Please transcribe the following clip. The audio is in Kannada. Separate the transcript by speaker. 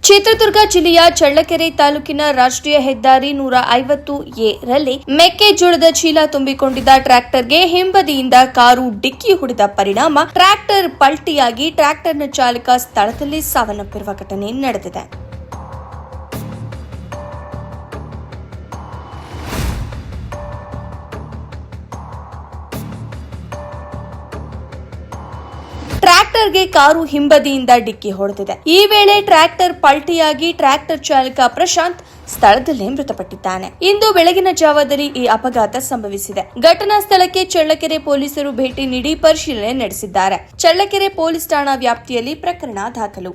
Speaker 1: ಚಿತ್ರದುರ್ಗ ಜಿಲ್ಲೆಯ ಚಳ್ಳಕೆರೆ ತಾಲೂಕಿನ ರಾಷ್ಟ್ರೀಯ ಹೆದ್ದಾರಿ 150A ರಲ್ಲಿ ಮೆಕ್ಕೆಜೋಳದ ಚೀಲ ತುಂಬಿಕೊಂಡಿದ್ದ ಟ್ರ್ಯಾಕ್ಟರ್ಗೆ ಹಿಂಬದಿಯಿಂದ ಕಾರು ಡಿಕ್ಕಿ ಹೊಡೆದ ಪರಿಣಾಮ ಟ್ರ್ಯಾಕ್ಟರ್ ಪಲ್ಟಿಯಾಗಿ ಟ್ರ್ಯಾಕ್ಟರ್ನ ಚಾಲಕ ಸ್ಥಳದಲ್ಲಿ ಸಾವನ್ನಪ್ಪಿರುವ ಘಟನೆ ನಡೆದಿದೆ. ಟ್ರ್ಯಾಕ್ಟರ್ಗೆ ಕಾರು ಹಿಂಬದಿಯಿಂದ ಡಿಕ್ಕಿ ಹೊಡೆದಿದೆ. ಈ ವೇಳೆ ಟ್ರ್ಯಾಕ್ಟರ್ ಪಲ್ಟಿಯಾಗಿ ಟ್ರ್ಯಾಕ್ಟರ್ ಚಾಲಕ ಪ್ರಶಾಂತ್ ಸ್ಥಳದಲ್ಲೇ ಮೃತಪಟ್ಟಿದ್ದಾನೆ. ಇಂದು ಬೆಳಗಿನ ಜಾವದಲ್ಲಿ ಈ ಅಪಘಾತ ಸಂಭವಿಸಿದೆ. ಘಟನಾ ಸ್ಥಳಕ್ಕೆ ಚಳ್ಳಕೆರೆ ಪೊಲೀಸರು ಭೇಟಿ ನೀಡಿ ಪರಿಶೀಲನೆ ನಡೆಸಿದ್ದಾರೆ. ಚಳ್ಳಕೆರೆ ಪೊಲೀಸ್ ಠಾಣಾ ವ್ಯಾಪ್ತಿಯಲ್ಲಿ ಪ್ರಕರಣ ದಾಖಲು.